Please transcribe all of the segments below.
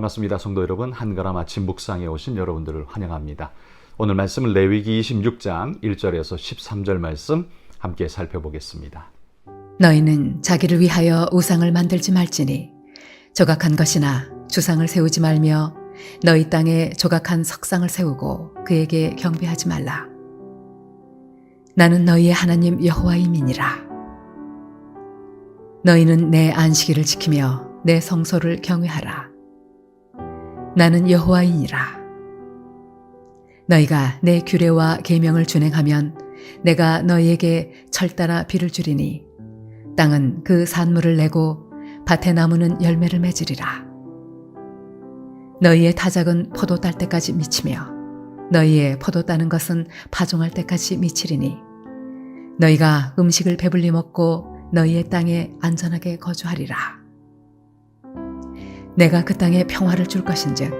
반갑습니다. 성도 여러분, 한가람 아침 묵상에 오신 여러분들을 환영합니다. 오늘 말씀은 레위기 26장 1절에서 13절 말씀 함께 살펴보겠습니다. 너희는 자기를 위하여 우상을 만들지 말지니 조각한 것이나 주상을 세우지 말며 너희 땅에 조각한 석상을 세우고 그에게 경배하지 말라. 나는 너희의 하나님 여호와임이니라. 너희는 내 안식일을 지키며 내 성소를 경외하라. 나는 여호와이니라. 너희가 내 규례와 계명을 준행하면 내가 너희에게 철따라 비를 주리니 땅은 그 산물을 내고 밭의 나무는 열매를 맺으리라. 너희의 타작은 포도 딸 때까지 미치며 너희의 포도 따는 것은 파종할 때까지 미치리니 너희가 음식을 배불리 먹고 너희의 땅에 안전하게 거주하리라. 내가 그 땅에 평화를 줄 것인즉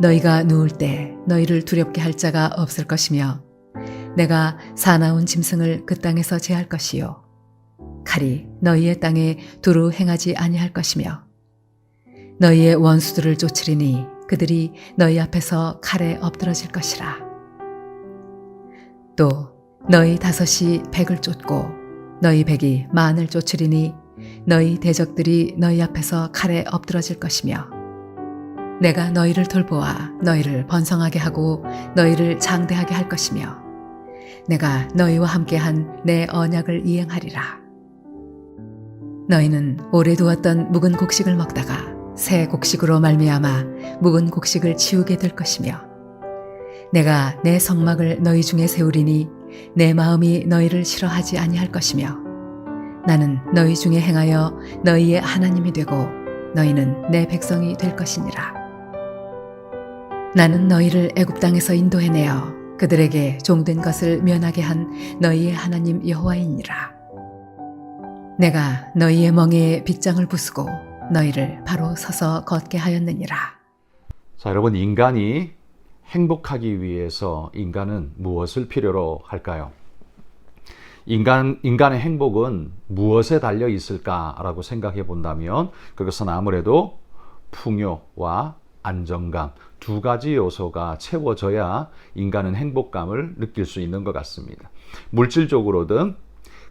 너희가 누울 때 너희를 두렵게 할 자가 없을 것이며 내가 사나운 짐승을 그 땅에서 제할 것이요 칼이 너희의 땅에 두루 행하지 아니할 것이며 너희의 원수들을 쫓으리니 그들이 너희 앞에서 칼에 엎드러질 것이라. 또 너희 다섯이 백을 쫓고 너희 백이 만을 쫓으리니 너희 대적들이 너희 앞에서 칼에 엎드러질 것이며 내가 너희를 돌보아 너희를 번성하게 하고 너희를 장대하게 할 것이며 내가 너희와 함께한 내 언약을 이행하리라. 너희는 오래 두었던 묵은 곡식을 먹다가 새 곡식으로 말미암아 묵은 곡식을 치우게 될 것이며 내가 내 성막을 너희 중에 세우리니 내 마음이 너희를 싫어하지 아니할 것이며 나는 너희 중에 행하여 너희의 하나님이 되고 너희는 내 백성이 될 것이니라. 나는 너희를 애굽 땅에서 인도해내어 그들에게 종된 것을 면하게 한 너희의 하나님 여호와이니라. 내가 너희의 멍에에 빗장을 부수고 너희를 바로 서서 걷게 하였느니라. 자, 여러분, 인간이 행복하기 위해서 인간은 무엇을 필요로 할까요? 인간의 행복은 무엇에 달려 있을까라고 생각해 본다면 그것은 아무래도 풍요와 안정감 두 가지 요소가 채워져야 인간은 행복감을 느낄 수 있는 것 같습니다. 물질적으로든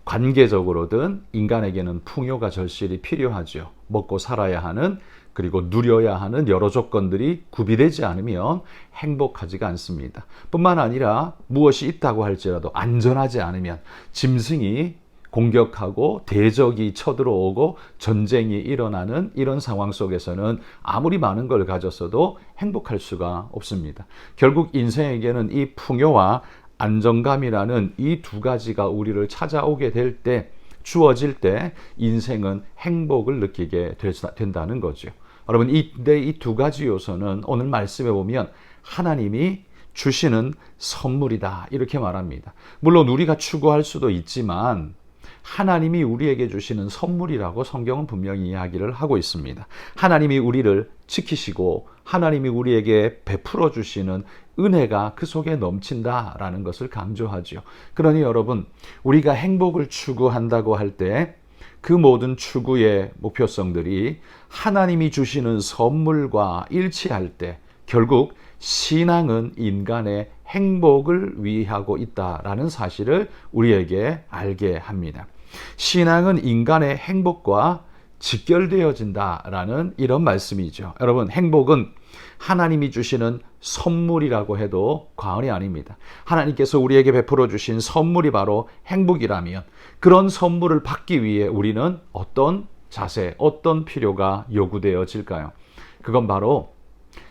관계적으로든 인간에게는 풍요가 절실히 필요하죠. 먹고 살아야 하는 그리고 누려야 하는 여러 조건들이 구비되지 않으면 행복하지가 않습니다. 뿐만 아니라 무엇이 있다고 할지라도 안전하지 않으면 짐승이 공격하고 대적이 쳐들어오고 전쟁이 일어나는 이런 상황 속에서는 아무리 많은 걸 가졌어도 행복할 수가 없습니다. 결국 인생에게는 이 풍요와 안정감이라는 이 두 가지가 우리를 찾아오게 될 때, 주어질 때 인생은 행복을 느끼게 된다는 거죠. 여러분, 이 두 가지 요소는 오늘 말씀에 보면 하나님이 주시는 선물이다 이렇게 말합니다. 물론 우리가 추구할 수도 있지만 하나님이 우리에게 주시는 선물이라고 성경은 분명히 이야기를 하고 있습니다. 하나님이 우리를 지키시고 하나님이 우리에게 베풀어 주시는 은혜가 그 속에 넘친다라는 것을 강조하죠. 그러니 여러분, 우리가 행복을 추구한다고 할 때 그 모든 추구의 목표성들이 하나님이 주시는 선물과 일치할 때 결국 신앙은 인간의 행복을 위하고 있다라는 사실을 우리에게 알게 합니다. 신앙은 인간의 행복과 직결되어진다라는 이런 말씀이죠. 여러분, 행복은 하나님이 주시는 선물이라고 해도 과언이 아닙니다. 하나님께서 우리에게 베풀어 주신 선물이 바로 행복이라면 그런 선물을 받기 위해 우리는 어떤 자세, 어떤 필요가 요구되어질까요? 그건 바로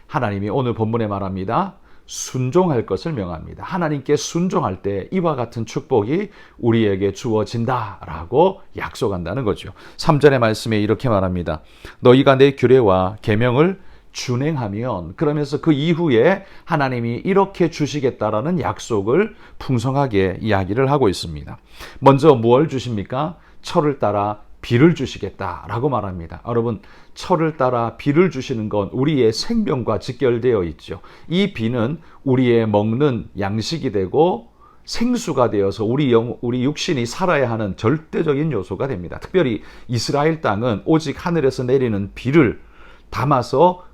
하나님이 오늘 본문에 말합니다. 순종할 것을 명합니다. 하나님께 순종할 때 이와 같은 축복이 우리에게 주어진다라고 약속한다는 거죠. 3절의 말씀에 이렇게 말합니다. 너희가 내 규례와 계명을 준행하면, 그러면서 그 이후에 하나님이 이렇게 주시겠다라는 약속을 풍성하게 이야기를 하고 있습니다. 먼저 무엇을 주십니까? 철을 따라 비를 주시겠다라고 말합니다. 여러분, 철을 따라 비를 주시는 건 우리의 생명과 직결되어 있죠. 이 비는 우리의 먹는 양식이 되고 생수가 되어서 우리 육신이 살아야 하는 절대적인 요소가 됩니다. 특별히 이스라엘 땅은 오직 하늘에서 내리는 비를 담아서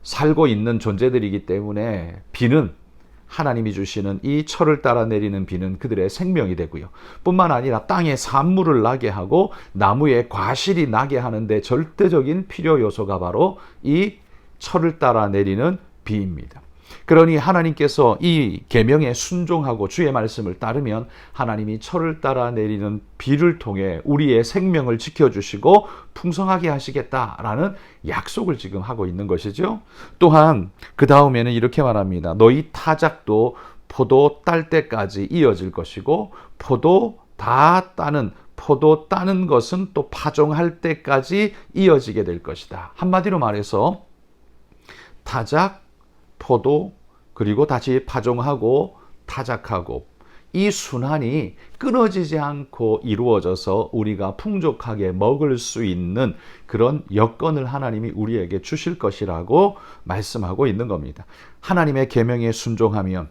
살고 있는 존재들이기 때문에 비는 하나님이 주시는 이 철을 따라 내리는 비는 그들의 생명이 되고요. 뿐만 아니라 땅에 산물을 나게 하고 나무에 과실이 나게 하는데 절대적인 필요 요소가 바로 이 철을 따라 내리는 비입니다. 그러니 하나님께서 이 계명에 순종하고 주의 말씀을 따르면 하나님이 철을 따라 내리는 비를 통해 우리의 생명을 지켜주시고 풍성하게 하시겠다라는 약속을 지금 하고 있는 것이죠. 또한 그 다음에는 이렇게 말합니다. 너희 타작도 포도 딸 때까지 이어질 것이고 포도 따는 것은 또 파종할 때까지 이어지게 될 것이다. 한마디로 말해서 타작, 포도, 그리고 다시 파종하고 타작하고 이 순환이 끊어지지 않고 이루어져서 우리가 풍족하게 먹을 수 있는 그런 여건을 하나님이 우리에게 주실 것이라고 말씀하고 있는 겁니다. 하나님의 계명에 순종하면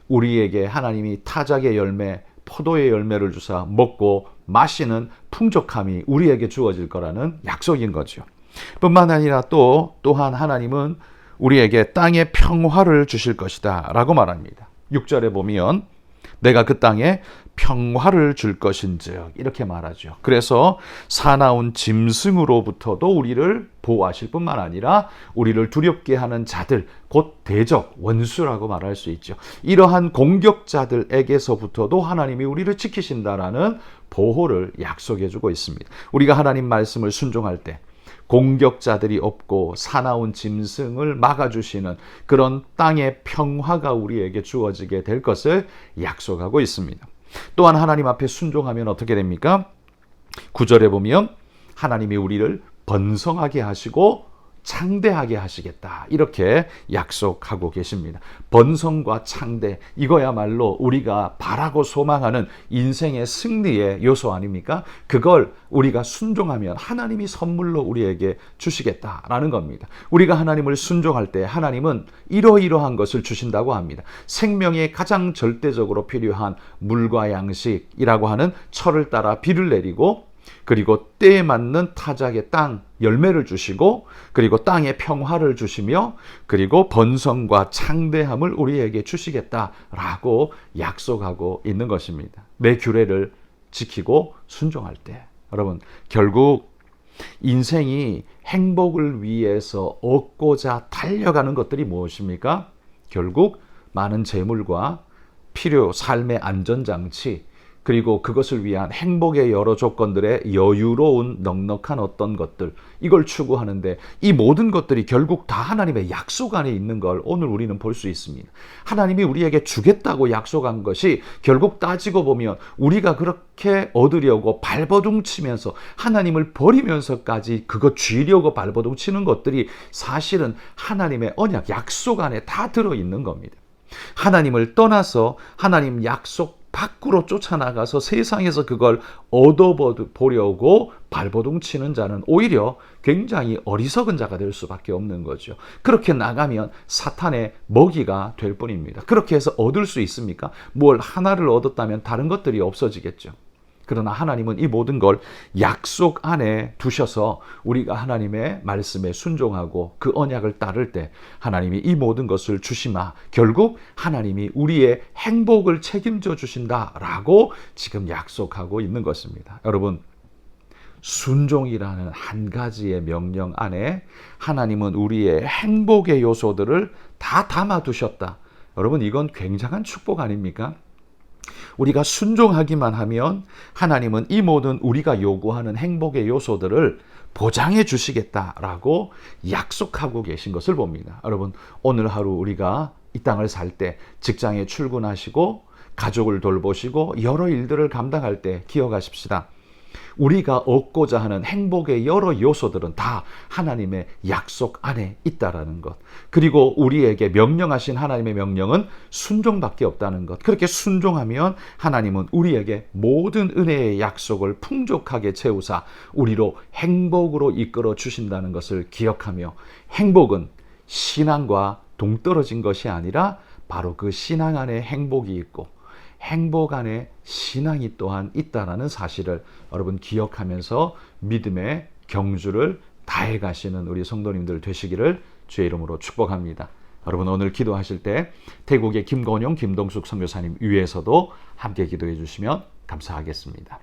우리에게 하나님이 타작의 열매, 포도의 열매를 주사 먹고 마시는 풍족함이 우리에게 주어질 거라는 약속인 거죠. 뿐만 아니라 또한 하나님은 우리에게 땅에 평화를 주실 것이다 라고 말합니다. 6절에 보면 내가 그 땅에 평화를 줄 것인즉 이렇게 말하죠. 그래서 사나운 짐승으로부터도 우리를 보호하실 뿐만 아니라 우리를 두렵게 하는 자들, 곧 대적, 원수라고 말할 수 있죠. 이러한 공격자들에게서부터도 하나님이 우리를 지키신다라는 보호를 약속해 주고 있습니다. 우리가 하나님 말씀을 순종할 때 공격자들이 없고 사나운 짐승을 막아주시는 그런 땅의 평화가 우리에게 주어지게 될 것을 약속하고 있습니다. 또한 하나님 앞에 순종하면 어떻게 됩니까? 9절에 보면 하나님이 우리를 번성하게 하시고 창대하게 하시겠다 이렇게 약속하고 계십니다. 번성과 창대, 이거야말로 우리가 바라고 소망하는 인생의 승리의 요소 아닙니까? 그걸 우리가 순종하면 하나님이 선물로 우리에게 주시겠다라는 겁니다. 우리가 하나님을 순종할 때 하나님은 이러이러한 것을 주신다고 합니다. 생명에 가장 절대적으로 필요한 물과 양식이라고 하는 철을 따라 비를 내리고, 그리고 때에 맞는 타작의 땅 열매를 주시고, 그리고 땅에 평화를 주시며, 그리고 번성과 창대함을 우리에게 주시겠다라고 약속하고 있는 것입니다. 내 규례를 지키고 순종할 때 여러분, 결국 인생이 행복을 위해서 얻고자 달려가는 것들이 무엇입니까? 결국 많은 재물과 삶의 안전장치, 그리고 그것을 위한 행복의 여러 조건들의 여유로운 넉넉한 어떤 것들, 이걸 추구하는데 이 모든 것들이 결국 다 하나님의 약속 안에 있는 걸 오늘 우리는 볼 수 있습니다. 하나님이 우리에게 주겠다고 약속한 것이 결국 따지고 보면 우리가 그렇게 얻으려고 발버둥 치면서 하나님을 버리면서까지 그거 쥐려고 발버둥 치는 것들이 사실은 하나님의 언약, 약속 안에 다 들어있는 겁니다. 하나님을 떠나서 하나님 약속 밖으로 쫓아나가서 세상에서 그걸 얻어보려고 발버둥 치는 자는 오히려 굉장히 어리석은 자가 될 수밖에 없는 거죠. 그렇게 나가면 사탄의 먹이가 될 뿐입니다. 그렇게 해서 얻을 수 있습니까? 뭘 하나를 얻었다면 다른 것들이 없어지겠죠. 그러나 하나님은 이 모든 걸 약속 안에 두셔서 우리가 하나님의 말씀에 순종하고 그 언약을 따를 때 하나님이 이 모든 것을 주시마 결국 하나님이 우리의 행복을 책임져 주신다라고 지금 약속하고 있는 것입니다. 여러분, 순종이라는 한 가지의 명령 안에 하나님은 우리의 행복의 요소들을 다 담아두셨다. 여러분, 이건 굉장한 축복 아닙니까? 우리가 순종하기만 하면 하나님은 이 모든 우리가 요구하는 행복의 요소들을 보장해 주시겠다라고 약속하고 계신 것을 봅니다. 여러분, 오늘 하루 우리가 이 땅을 살 때 직장에 출근하시고 가족을 돌보시고 여러 일들을 감당할 때 기억하십시다. 우리가 얻고자 하는 행복의 여러 요소들은 다 하나님의 약속 안에 있다라는 것. 그리고 우리에게 명령하신 하나님의 명령은 순종밖에 없다는 것. 그렇게 순종하면 하나님은 우리에게 모든 은혜의 약속을 풍족하게 채우사 우리로 행복으로 이끌어 주신다는 것을 기억하며, 행복은 신앙과 동떨어진 것이 아니라 바로 그 신앙 안에 행복이 있고 행복 안에 신앙이 또한 있다라는 사실을 여러분 기억하면서 믿음의 경주를 다해 가시는 우리 성도님들 되시기를 주의 이름으로 축복합니다. 여러분 오늘 기도하실 때 태국의 김건용, 김동숙 선교사님 위해서도 함께 기도해 주시면 감사하겠습니다.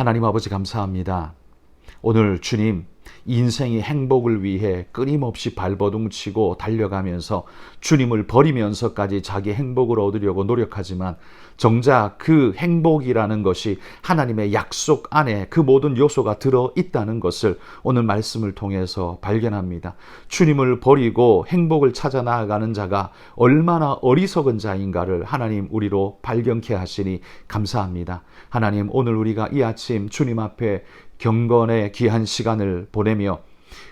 하나님 아버지 감사합니다. 오늘 주님 인생의 행복을 위해 끊임없이 발버둥치고 달려가면서 주님을 버리면서까지 자기 행복을 얻으려고 노력하지만 정작 그 행복이라는 것이 하나님의 약속 안에 그 모든 요소가 들어있다는 것을 오늘 말씀을 통해서 발견합니다. 주님을 버리고 행복을 찾아 나아가는 자가 얼마나 어리석은 자인가를 하나님 우리로 발견케 하시니 감사합니다. 하나님 오늘 우리가 이 아침 주님 앞에 경건의 귀한 시간을 보내며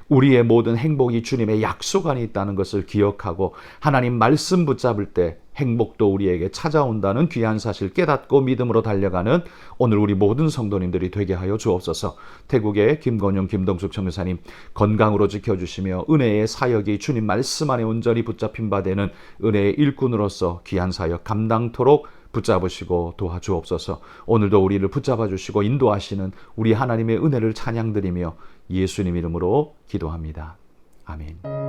우리의 모든 행복이 주님의 약속 안에 있다는 것을 기억하고 하나님 말씀 붙잡을 때 행복도 우리에게 찾아온다는 귀한 사실 깨닫고 믿음으로 달려가는 오늘 우리 모든 성도님들이 되게 하여 주옵소서. 태국의 김건용, 김동숙 선교사님 건강으로 지켜주시며 은혜의 사역이 주님 말씀 안에 온전히 붙잡힌 바 되는 은혜의 일꾼으로서 귀한 사역 감당토록 붙잡으시고 도와주옵소서. 오늘도 우리를 붙잡아 주시고 인도하시는 우리 하나님의 은혜를 찬양드리며 예수님 이름으로 기도합니다. 아멘.